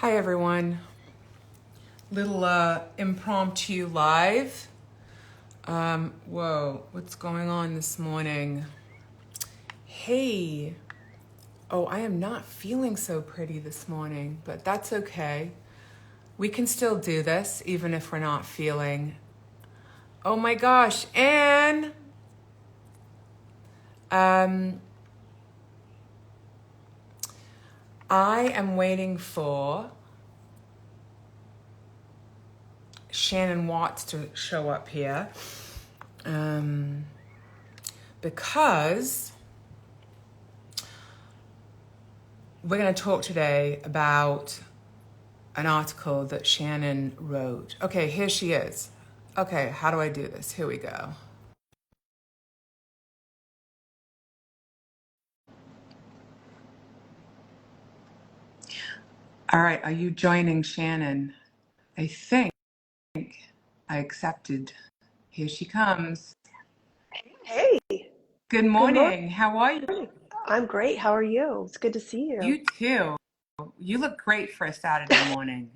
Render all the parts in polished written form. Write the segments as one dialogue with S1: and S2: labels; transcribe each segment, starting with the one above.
S1: Hi everyone. Little impromptu live. Whoa, what's going on this morning? Hey. Oh, I am not feeling so pretty this morning, but that's okay. We can still do this even if we're not feeling. Oh my gosh, Anne. I am waiting for Shannon Watts to show up here. Because we're going to talk today about an article that Shannon wrote. Okay, here she is. Okay, how do I do this? Here we go. All right, are you joining Shannon? I think I accepted. Here she comes.
S2: Hey,
S1: Good
S2: good morning.
S1: morning. How are you?
S2: I'm great. How are you? It's good to see you.
S1: You too. You look great for a Saturday morning.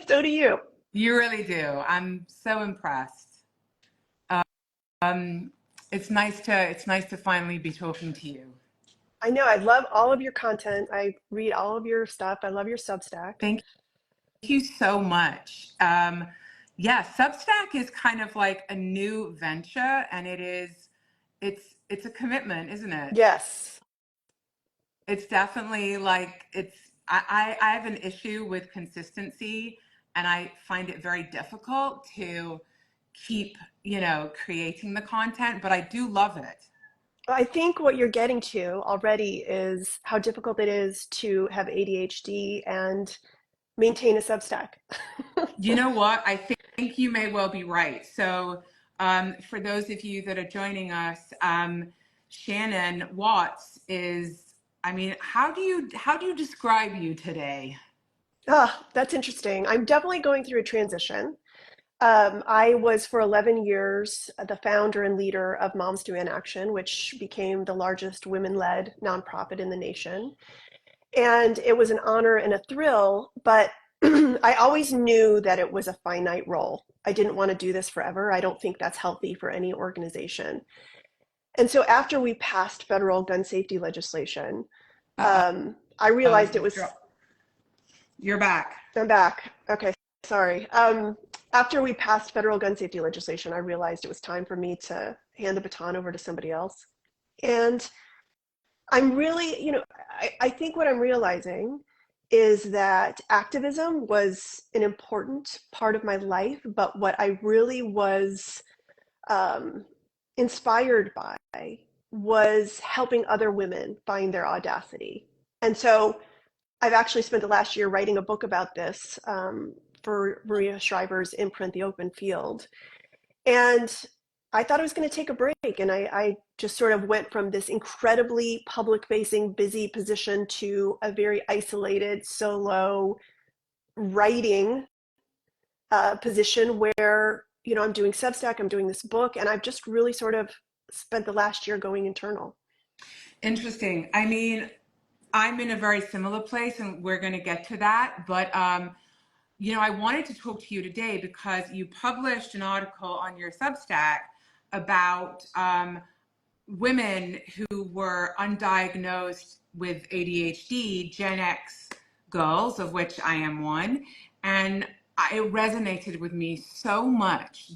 S2: So do you.
S1: You really do. I'm so impressed. Um, it's nice to finally be talking to you.
S2: I know I love all of your content. I read all of your stuff. I love your Substack.
S1: Thank you so much. Yeah, Substack is kind of like a new venture, and it's a commitment, isn't it?
S2: Yes.
S1: It's definitely like I have an issue with consistency, and I find it very difficult to keep, creating the content, but I do love it.
S2: I think what you're getting to already is how difficult it is to have ADHD and maintain a Substack.
S1: You know what? I think you may well be right. So, for those of you that are joining us, Shannon Watts is. I mean, how do you describe you today?
S2: Ah, that's interesting. I'm definitely going through a transition. I was for 11 years the founder and leader of Moms Do Action, which became the largest women-led nonprofit in the nation. And it was an honor and a thrill, but I always knew that it was a finite role. I didn't want to do this forever. I don't think that's healthy for any organization. And so after we passed federal gun safety legislation,
S1: Uh
S2: I
S1: oh,
S2: realized it was
S1: you're back.
S2: I'm back. Okay, sorry. After we passed federal gun safety legislation, I realized it was time for me to hand the baton over to somebody else. And I'm really, I think what I'm realizing is that activism was an important part of my life, but what I really was um, inspired by was helping other women find their audacity. And so I've actually spent the last year writing a book about this for Maria Shriver's imprint, The Open Field. And I thought I was going to take a break. And I just sort of went from this incredibly public facing, busy position to a very isolated, solo writing position where, I'm doing Substack, I'm doing this book, and I've just really sort of spent the last year going internal.
S1: Interesting. I mean, I'm in a very similar place, and we're going to get to that. But I wanted to talk to you today because you published an article on your Substack about women who were undiagnosed with ADHD, Gen X girls, of which I am one, and it resonated with me so much.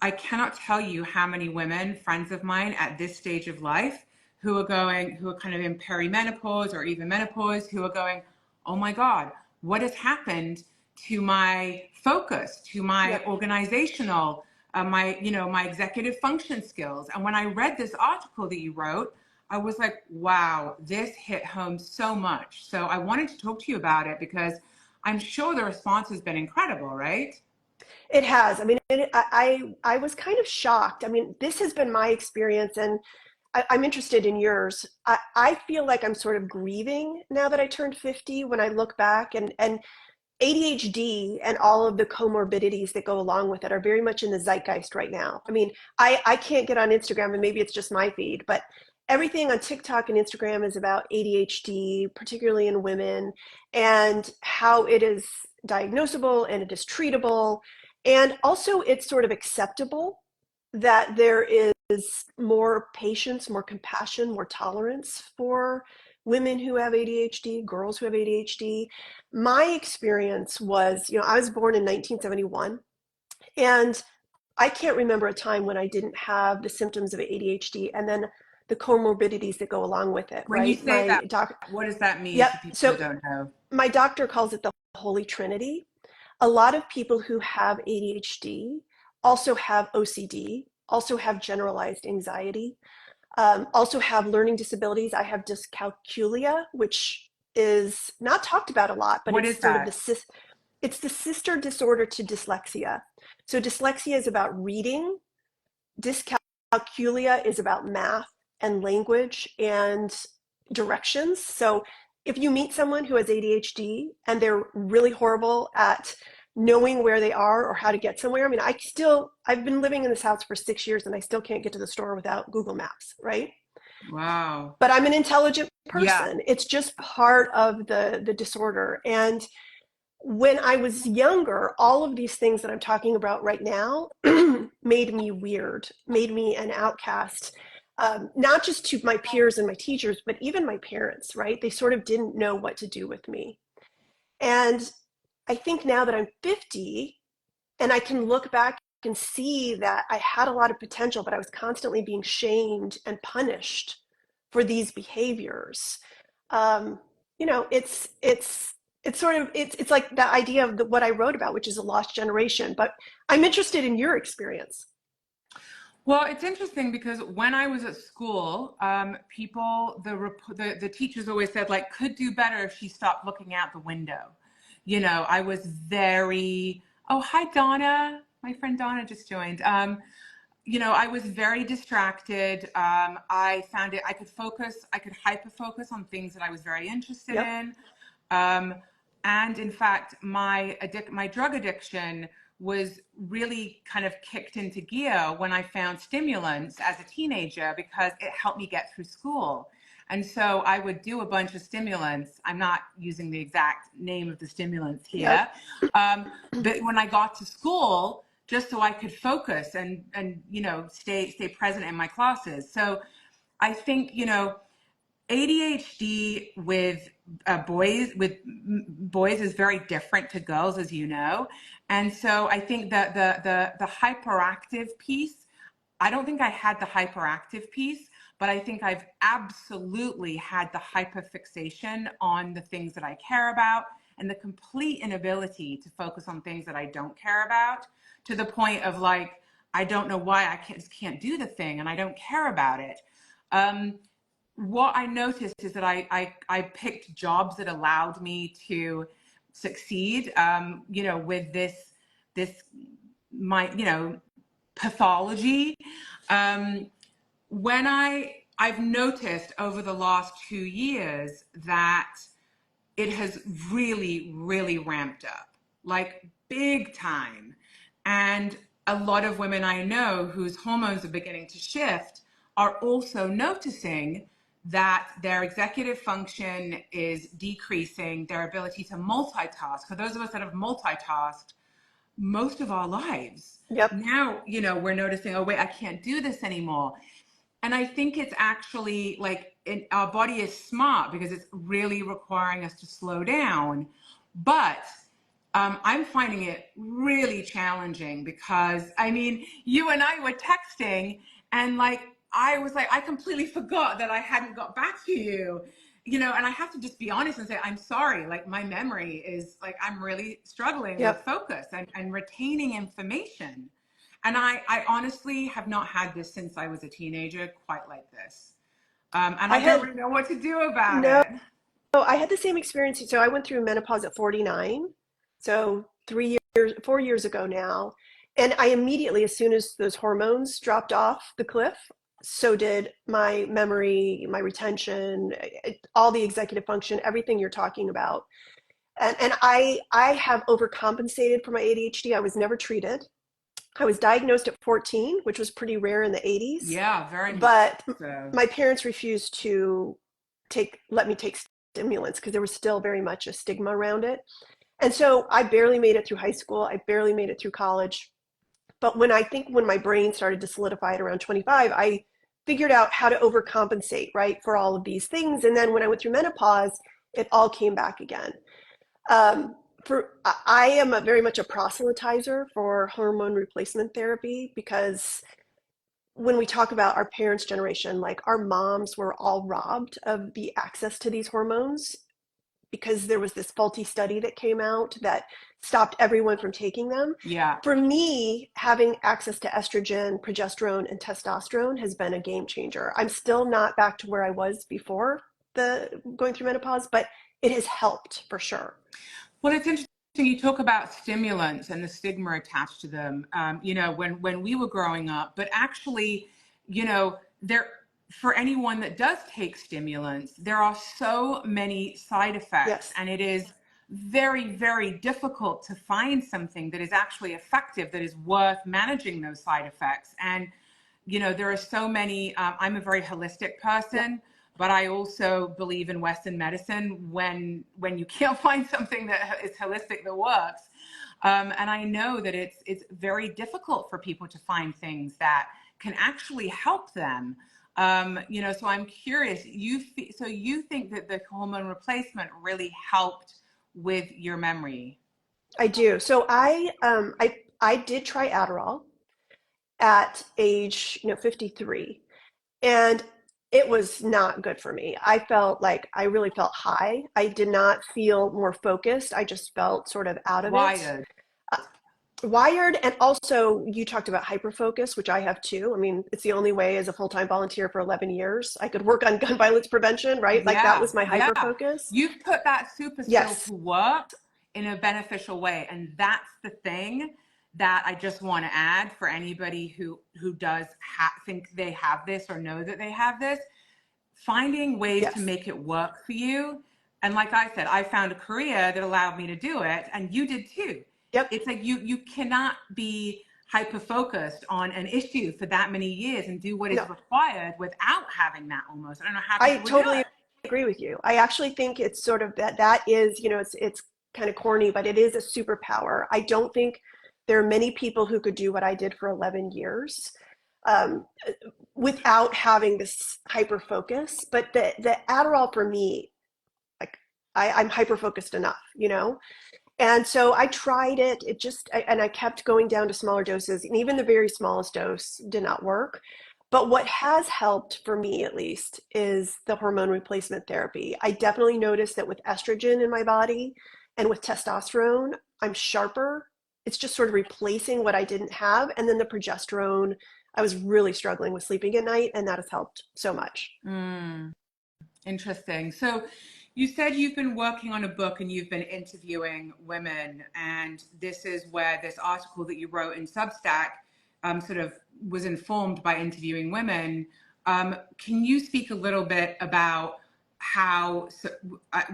S1: I cannot tell you how many women, friends of mine at this stage of life, who are kind of in perimenopause or even menopause, who are going, oh my God, what has happened to my focus, to my
S2: Yep.
S1: organizational, my executive function skills? And when I read this article that you wrote, I was like, wow, this hit home so much. So I wanted to talk to you about it because I'm sure the response has been incredible, right?
S2: It has. I mean, I was kind of shocked. I mean, this has been my experience, and I'm interested in yours. I feel like I'm sort of grieving now that I turned 50 when I look back, and ADHD and all of the comorbidities that go along with it are very much in the zeitgeist right now. I mean, I can't get on Instagram, and maybe it's just my feed, but everything on TikTok and Instagram is about ADHD, particularly in women, and how it is diagnosable and it is treatable. And also, it's sort of acceptable that there is more patience, more compassion, more tolerance for women who have ADHD, girls who have ADHD. My experience was, I was born in 1971, and I can't remember a time when I didn't have the symptoms of ADHD and then the comorbidities that go along with it,
S1: When you
S2: right?
S1: say that, what does that mean
S2: Yep.
S1: for people who
S2: So
S1: don't know?
S2: my doctor calls it the Holy Trinity. A lot of people who have ADHD also have OCD, also have generalized anxiety, also have learning disabilities. I have dyscalculia, which is not talked about a lot, but
S1: What
S2: it's
S1: is
S2: sort of
S1: that?
S2: it's the sister disorder to dyslexia. So dyslexia is about reading, dyscalculia is about math and language and directions. So if you meet someone who has ADHD and they're really horrible at knowing where they are or how to get somewhere, I mean, I've been living in this house for 6 years and I still can't get to the store without Google Maps, right?
S1: Wow.
S2: But I'm an intelligent
S1: Yeah.
S2: person. It's just part of the disorder. And when I was younger, all of these things that I'm talking about right now made me weird, made me an outcast, not just to my peers and my teachers, but even my parents, right? They sort of didn't know what to do with me. And I think now that I'm 50 and I can look back and see that I had a lot of potential, but I was constantly being shamed and punished for these behaviors. Um, it's sort of it's like the idea of what I wrote about, which is a lost generation. But I'm interested in your experience.
S1: Well, it's interesting because when I was at school, the teachers always said like could do better if she stopped looking out the window. I was very. Oh, hi Donna. My friend Donna just joined. I was very distracted. I found I could focus, I could hyper focus on things that I was very interested
S2: Yep,
S1: in. Um, and in fact, my drug addiction was really kind of kicked into gear when I found stimulants as a teenager because it helped me get through school. And so I would do a bunch of stimulants. I'm not using the exact name of the stimulants
S2: yep.
S1: here. But when I got to school, just so I could focus and stay present in my classes. So I think ADHD with boys is very different to girls, as you know, and so I think that the hyperactive piece. I don't think I had the hyperactive piece, but I think I've absolutely had the hyperfixation on the things that I care about and the complete inability to focus on things that I don't care about to the point of like, I don't know why just can't do the thing and I don't care about it. Um, what I noticed is that I picked jobs that allowed me to succeed, with this my pathology. Um, when I've noticed over the last 2 years that it has really, really ramped up, like big time. And a lot of women I know whose hormones are beginning to shift are also noticing that their executive function is decreasing, their ability to multitask. For those of us that have multitasked most of our lives,
S2: Yep.
S1: now, we're noticing, oh, wait, I can't do this anymore. And I think it's actually like our body is smart because it's really requiring us to slow down. But I'm finding it really challenging because, I mean, you and I were texting and like, I was like, I completely forgot that I hadn't got back to you, and I have to just be honest and say, I'm sorry. Like my memory is like, I'm really struggling with
S2: Yep.
S1: focus and retaining information. And I honestly have not had this since I was a teenager, quite like this. And
S2: I
S1: I don't
S2: had
S1: really know what to do about
S2: no,
S1: it.
S2: I had the same experience. So I went through menopause at 49. So 3 years, 4 years ago now. And I immediately, as soon as those hormones dropped off the cliff, so did my memory, my retention, all the executive function, everything you're talking about. And I have overcompensated for my ADHD. I was never treated. I was diagnosed at 14, which was pretty rare in the 80s,
S1: Yeah, very much
S2: but
S1: so.
S2: my parents refused to let me take stimulants because there was still very much a stigma around it. And so I barely made it through high school. I barely made it through college. But when my brain started to solidify at around 25, I figured out how to overcompensate, right, for all of these things. And then when I went through menopause, it all came back again. Um, I am very much a proselytizer for hormone replacement therapy because when we talk about our parents' generation, like our moms were all robbed of the access to these hormones because there was this faulty study that came out that stopped everyone from taking them.
S1: Yeah.
S2: For me, having access to estrogen, progesterone, and testosterone has been a game changer. I'm still not back to where I was before the going through menopause, but it has helped for sure.
S1: Well, it's interesting you talk about stimulants and the stigma attached to them. When we were growing up, but actually, there for anyone that does take stimulants, there are so many side effects,
S2: Yes.
S1: and it is very, very difficult to find something that is actually effective, that is worth managing those side effects. And there are so many. I'm a very holistic person.
S2: Yep.
S1: But I also believe in Western medicine when you can't find something that is holistic that works. And I know that it's very difficult for people to find things that can actually help them. So I'm curious. So you think that the hormone replacement really helped with your memory?
S2: I do. So I did try Adderall at age 53, and it was not good for me. I really felt high. I did not feel more focused. I just felt sort of out of it.
S1: Wired.
S2: Uh, Wired, and also you talked about hyperfocus, which I have too. I mean, it's the only way as a full-time volunteer for 11 years I could work on gun violence prevention, right? Like that
S1: Yeah,
S2: was my
S1: yeah.
S2: hyperfocus.
S1: You've put that super skill
S2: Yes.
S1: to work in a beneficial way. And that's the thing that I just want to add for anybody who does think they have this or know that they have this, finding ways to
S2: Yes.
S1: make it work for you. And like I said, I found a career that allowed me to do it, and you did too.
S2: Yep.
S1: It's like you cannot be hyper focused on an issue for that many years and do what is
S2: No.
S1: required without having that almost. I don't know how
S2: I
S1: people would do
S2: totally
S1: it.
S2: agree with you. I actually think it's sort of that is, it's kind of corny, but it is a superpower. I don't think there are many people who could do what I did for 11 years um, without having this hyper focus. But the Adderall for me, like I'm hyper focused enough. And so I tried it. And I kept going down to smaller doses, and even the very smallest dose did not work. But what has helped for me, at least, is the hormone replacement therapy. I definitely noticed that with estrogen in my body and with testosterone, I'm sharper. It's just sort of replacing what I didn't have. And then the progesterone, I was really struggling with sleeping at night, and that has helped so much.
S1: Mm, interesting. So you said you've been working on a book and you've been interviewing women, and this is where this article that you wrote in Substack sort of was informed by interviewing women. Can you speak a little bit about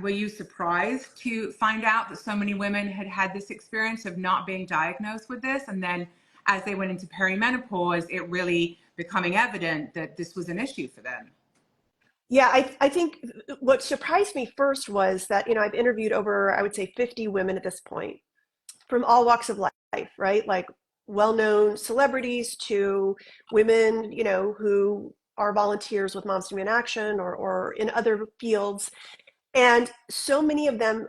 S1: were you surprised to find out that so many women had had this experience of not being diagnosed with this, and then as they went into perimenopause, it really becoming evident that this was an issue for them?
S2: Yeah, I think what surprised me first was that, I've interviewed over, I would say, 50 women at this point from all walks of life, right? Like well-known celebrities to women, who are volunteers with Moms to Man Action or in other fields. And so many of them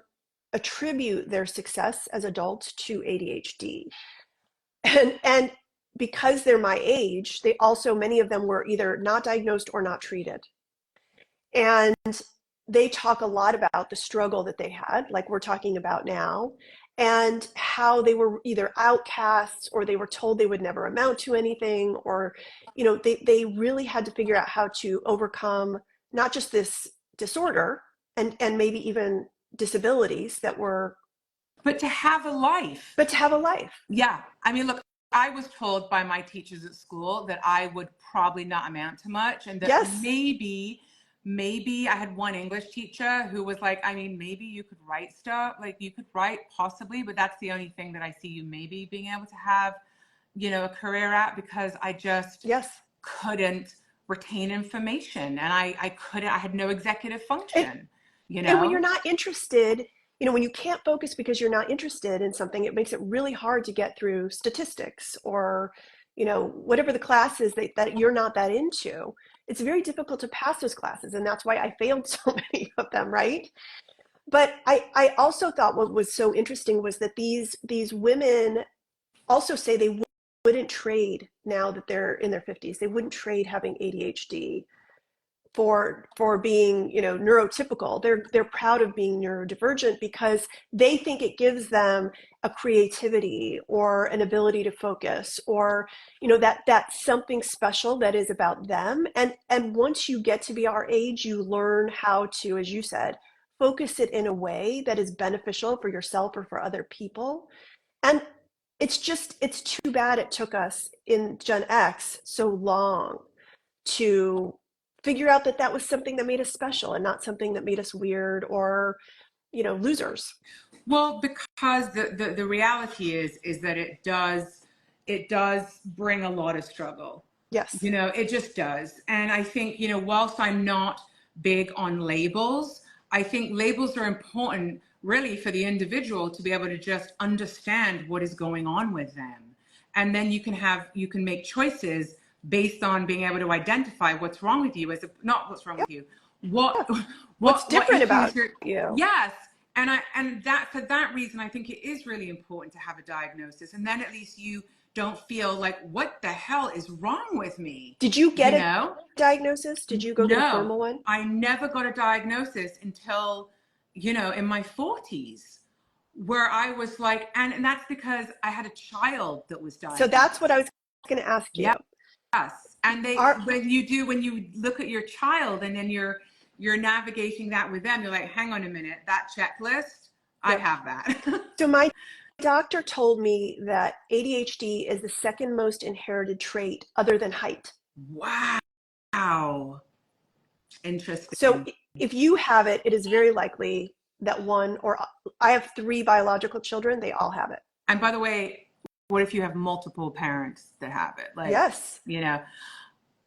S2: attribute their success as adults to ADHD. And because they're my age, many of them were either not diagnosed or not treated. And they talk a lot about the struggle that they had, like we're talking about now, and how they were either outcasts or they were told they would never amount to anything, or, they really had to figure out how to overcome not just this disorder and maybe even disabilities that were,
S1: But to have a life.
S2: but to have a life.
S1: Yeah. I mean, look, I was told by my teachers at school that I would probably not amount to much, and that
S2: Yes.
S1: maybe I had one English teacher who was like, I mean, maybe you could write stuff, like you could write possibly, but that's the only thing that I see you maybe being able to have, a career at because I just
S2: Yes.
S1: couldn't retain information and I couldn't, I had no executive
S2: And,
S1: function, you
S2: and when you're
S1: know?
S2: not interested, when you can't focus because you're not interested in something, it makes it really hard to get through statistics or, whatever the class is that you're not that into. It's very difficult to pass those classes. And that's why I failed so many of them, right? But I also thought what was so interesting was that these women also say they wouldn't trade now that they're in their 50s. They wouldn't trade having ADHD for being neurotypical. They're proud of being neurodivergent because they think it gives them a creativity or an ability to focus or that's something special that is about them. And once you get to be our age, you learn how to, as you said, focus it in a way that is beneficial for yourself or for other people. And it's too bad it took us in Gen X so long to figure out that that was something that made us special and not something that made us weird or, losers.
S1: Well, because the reality is that it does bring a lot of struggle.
S2: Yes.
S1: It just does. And I think, whilst I'm not big on labels, I think labels are important really for the individual to be able to just understand what is going on with them. And then you can make choices based on being able to identify what's wrong with you not what's wrong
S2: Yeah.
S1: with you, what
S2: What's
S1: what
S2: different
S1: issues
S2: about
S1: you're.
S2: you?
S1: Yes. And that for that reason, I think it is really important to have a diagnosis. And then at least you don't feel like, what the hell is wrong with me?
S2: Did you get
S1: You
S2: a
S1: know?
S2: diagnosis? Did you go get a
S1: No,
S2: formal one?
S1: I never got a diagnosis until, in my 40s, where I was like, and that's because I had a child that was
S2: So that's what I
S1: diagnosed.
S2: was going to ask you.
S1: Yes. And
S2: Are
S1: when you look at your child and then you're navigating that with them, you're like, hang on a minute, that checklist, I
S2: Yep.
S1: have that.
S2: So my doctor told me that ADHD is the second most inherited trait other than height.
S1: Wow.
S2: So
S1: Interesting.
S2: if you have it, it is very likely that one or I have three biological children, they all have it.
S1: And by the way, what if you have multiple parents that have it? Like,
S2: Yes.
S1: you know,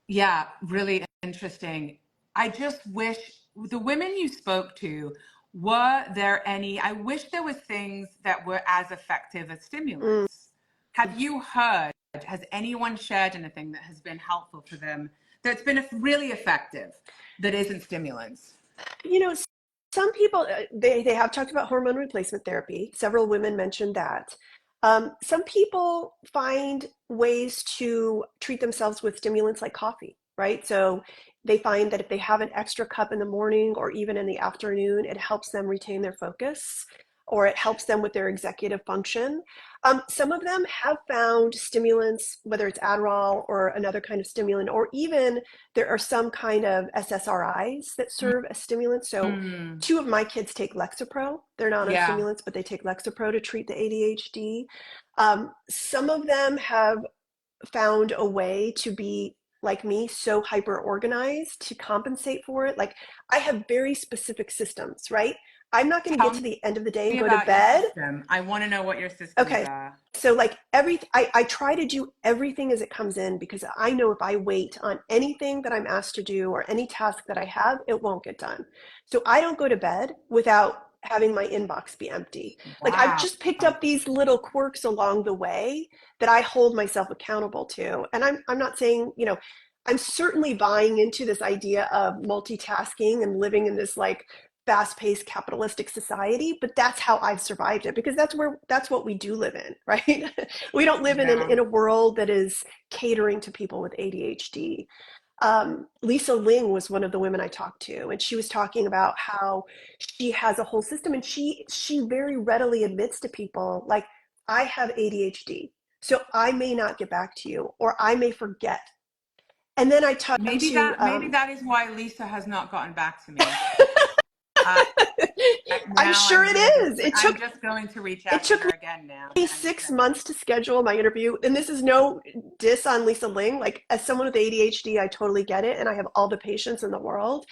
S1: yeah, really interesting. I just wish the women you spoke to, were there any, I wish there was things that were as effective as
S2: Mm.
S1: stimulants. Have you heard, has anyone shared anything that has been helpful for them, that's been really effective, that isn't stimulants?
S2: You know, some people they have talked about hormone replacement therapy. Several women mentioned that. Some people find ways to treat themselves with stimulants like coffee, right? So they find that if they have an extra cup in the morning or even in the afternoon, it helps them retain their focus or it helps them with their executive function. Some of them have found stimulants, whether it's Adderall or another kind of stimulant, or even there are some kind of SSRIs that serve as stimulants. So
S1: Mm,
S2: two of my kids take Lexapro. They're not on
S1: yeah.
S2: stimulants, but they take Lexapro to treat the ADHD. Some of them have found a way to be like me, so hyper organized to compensate for it. Like I have very specific systems, right? I'm not going to get
S1: Tell
S2: to the end of the day and
S1: me
S2: go to
S1: about your
S2: bed.
S1: system. I want to know what your systems
S2: Okay.
S1: are.
S2: So like I try to do everything as it comes in because I know if I wait on anything that I'm asked to do or any task that I have, it won't get done. So I don't go to bed without having my inbox be empty. Like I've
S1: Wow.
S2: just picked up these little quirks along the way that I hold myself accountable to. And I'm not saying, I'm certainly buying into this idea of multitasking and living in this like fast-paced capitalistic society, but that's how I've survived it because that's what we do live in, right? We don't live
S1: Yeah.
S2: in a world that is catering to people with ADHD. Lisa Ling was one of the women I talked to, and she was talking about how she has a whole system, and she very readily admits to people like, I have ADHD, so I may not get back to you, or I may forget. And then I talked to
S1: Maybe that is why Lisa has not gotten back to me. Uh,
S2: I'm
S1: now
S2: sure it is.
S1: I'm just going to reach
S2: It
S1: out to
S2: took
S1: her again now
S2: me
S1: and
S2: six
S1: say,
S2: months to schedule my interview. And this is no diss on Lisa Ling. Like, as someone with ADHD, I totally get it. And I have all the patience in the world.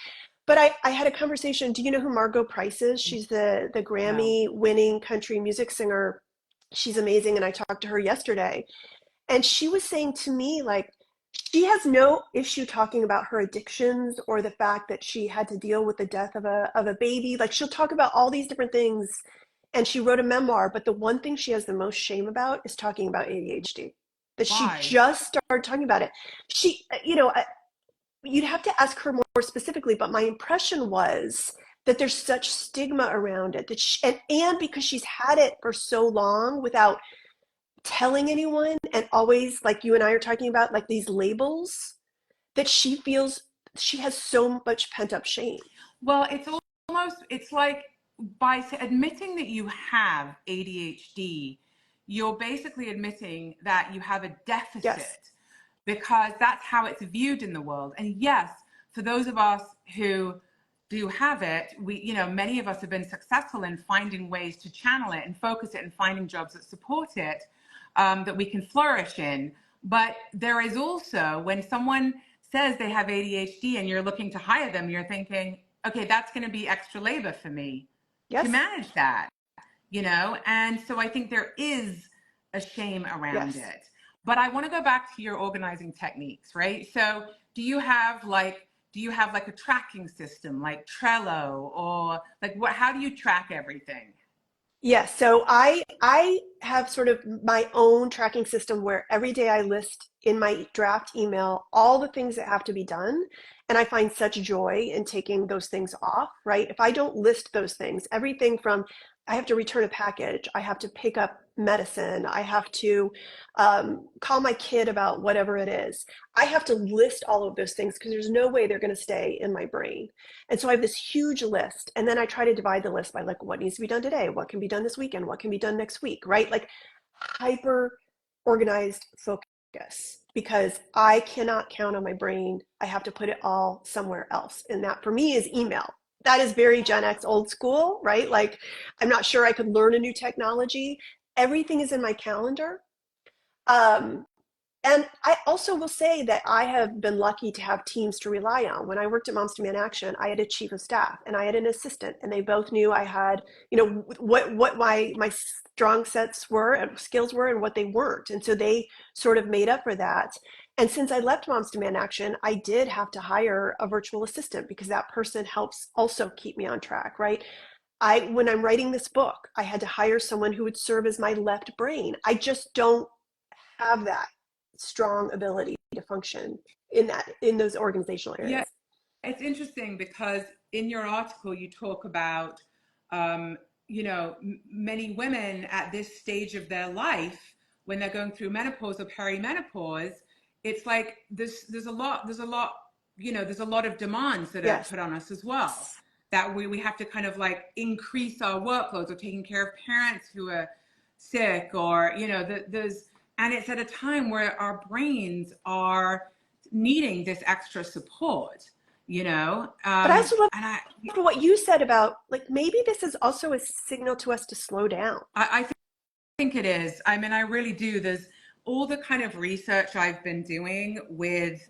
S2: But I had a conversation. Do you know who Margot Price is? She's the
S1: no.
S2: Grammy winning country music singer. She's amazing. And I talked to her yesterday. And she was saying to me, like, she has no issue talking about her addictions or the fact that she had to deal with the death of a baby. Like, she'll talk about all these different things. And she wrote a memoir, but the one thing she has the most shame about is talking about ADHD. That she
S1: Why?
S2: just started talking about it. She, you'd have to ask her more specifically, but my impression was that there's such stigma around it that and because she's had it for so long without telling anyone, and always, like you and I are talking about, like these labels, that she feels she has so much pent up shame.
S1: Well, it's like by admitting that you have ADHD, you're basically admitting that you have a
S2: Yes.
S1: deficit because that's how it's viewed in the world. And yes, for those of us who do have it, many of us have been successful in finding ways to channel it and focus it and finding jobs that support it, that we can flourish in. But there is also, when someone says they have ADHD and you're looking to hire them, you're thinking, okay, that's going to be extra labor for me to
S2: Yes.
S1: manage that, And so I think there is a shame around
S2: Yes.
S1: it. But I want to go back to your organizing techniques, right? So do you have like a tracking system like Trello, or like how do you track everything?
S2: Yes. So I have sort of my own tracking system where every day I list in my draft email all the things that have to be done. And I find such joy in taking those things off, right? If I don't list those things, everything from I have to return a package, I have to pick up medicine, I have to call my kid about whatever it is. I have to list all of those things because there's no way they're going to stay in my brain. And so I have this huge list. And then I try to divide the list by like what needs to be done today, what can be done this weekend, what can be done next week, right? Like hyper organized focus because I cannot count on my brain. I have to put it all somewhere else. And that for me is email. That is very Gen X old school, right? Like I'm not sure I could learn a new technology. Everything is in my calendar. Um, and I also will say that I have been lucky to have teams to rely on. When I worked at Moms Demand Action, I had a chief of staff and I had an assistant, and they both knew I had, what my strong sets were and skills were and what they weren't. And so they sort of made up for that. And since I left Moms Demand Action, I did have to hire a virtual assistant because that person helps also keep me on track, right? When I'm writing this book, I had to hire someone who would serve as my left brain. I just don't have that strong ability to function in those organizational
S1: Yeah,
S2: areas.
S1: it's interesting because in your article you talk about, many women at this stage of their life when they're going through menopause or perimenopause. It's like there's a lot of demands that are
S2: Yes.
S1: put on us as well. That we have to kind of like increase our workloads or taking care of parents who are sick, or there's and it's at a time where our brains are needing this extra support,
S2: But I also loved
S1: and
S2: what you said about like maybe this is also a signal to us to slow down.
S1: I think it is. I mean, I really do. There's all the kind of research I've been doing with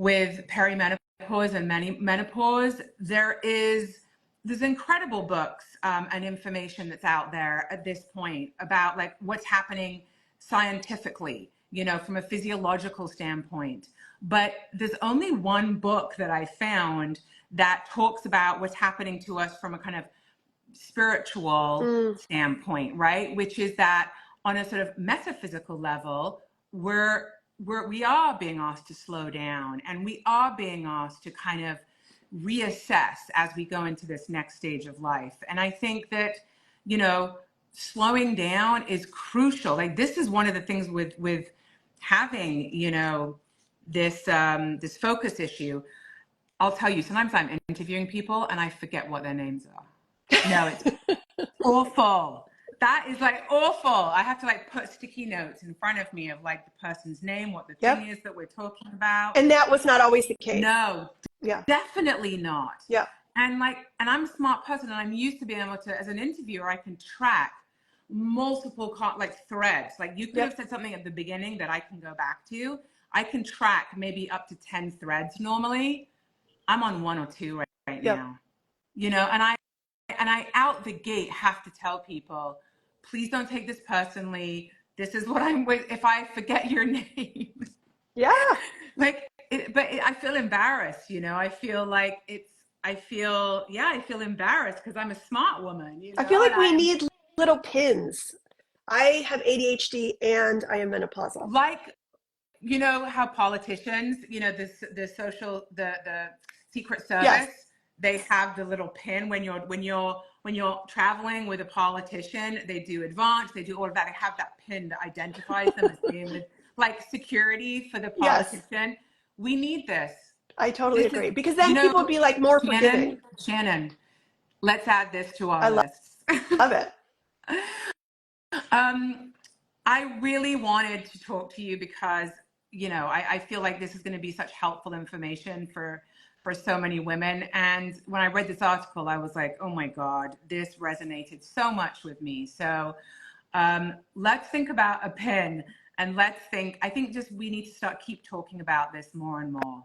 S1: perimenopause and menopause. There's incredible books, and information that's out there at this point about like what's happening scientifically, from a physiological standpoint. But there's only one book that I found that talks about what's happening to us from a kind of spiritual
S2: Mm.
S1: standpoint, right? Which is that on a sort of metaphysical level, we are being asked to slow down, and we are being asked to kind of reassess as we go into this next stage of life. And I think that, slowing down is crucial. Like this is one of the things with having, this focus issue. I'll tell you, sometimes I'm interviewing people and I forget what their names are. No, it's awful. That is like awful. I have to like put sticky notes in front of me of like the person's name, what the thing
S2: Yep.
S1: is that we're talking about.
S2: And that was not always the case.
S1: No,
S2: Yeah.
S1: definitely not.
S2: Yeah.
S1: And I'm a smart person, and I'm used to being able to, as an interviewer, I can track multiple like threads. Like you could have
S2: Yep.
S1: said something at the beginning that I can go back to. I can track maybe up to 10 threads normally. I'm on one or two right
S2: Yep.
S1: now. And I out the gate have to tell people, please don't take this personally. this is what I'm with. If I forget your name,
S2: Yeah.
S1: like, I feel embarrassed, you know, I feel like I feel embarrassed because I'm a smart woman, you
S2: I
S1: know,
S2: feel
S1: and
S2: like we
S1: I'm
S2: need little pins. I have ADHD and I am menopausal.
S1: like, you know how politicians, you know, the Secret
S2: Yes.
S1: Service, they have the little pin when you're traveling with a politician, they do advance, they do all of that. They have that pin that identifies them as being with like security for the
S2: Yes.
S1: politician. We need this.
S2: I totally
S1: This is,
S2: agree because
S1: you
S2: then
S1: know,
S2: people would be like more forgiving.
S1: Shannon, let's add this to our
S2: I
S1: lists.
S2: love it.
S1: Um, I really wanted to talk to you because, you know, I feel like this is going to be such helpful information for so many women. And when I read this article, I was like, oh my God, this resonated so much with me. So let's think about a pin and I think just we need to start keep talking about this more and more.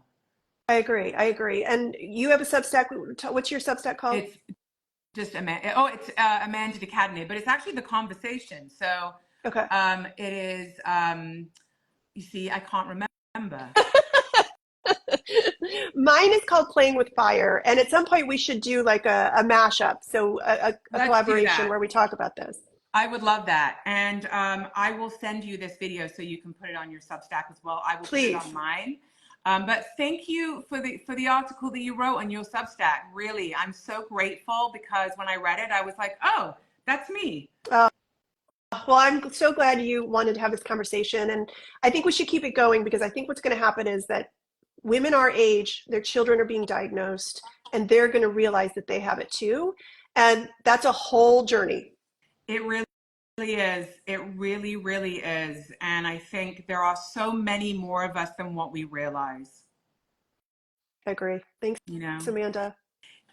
S2: I agree. I agree. And you have a Substack. What's your Substack called?
S1: It's just it's Amanda Decadene, but it's actually the conversation. So
S2: Okay.
S1: it is, you see, I can't remember.
S2: Mine is called Playing with Fire. And at some point we should do like a mashup. So a
S1: Let's do
S2: collaboration
S1: that.
S2: where we talk about this.
S1: I would love that. And I will send you this video so you can put it on your Substack as well. I will put it
S2: Please.
S1: on mine. But thank you for the article that you wrote on your Substack. Really, I'm so grateful because when I read it, I was like, oh, that's me.
S2: Well, I'm so glad you wanted to have this conversation. And I think we should keep it going because I think what's going to happen is that women our age, their children are being diagnosed and they're going to realize that they have it too. And that's a whole journey.
S1: It really is. It really, really is. And I think there are so many more of us than what we realize,
S2: I agree. Thanks,
S1: you know.
S2: Amanda.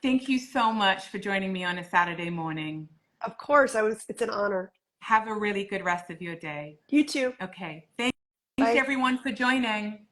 S1: Thank you so much for joining me on a Saturday morning.
S2: Of course, it's an honor.
S1: Have a really good rest of your day.
S2: You too.
S1: Okay. Thanks
S2: Bye.
S1: everyone for joining.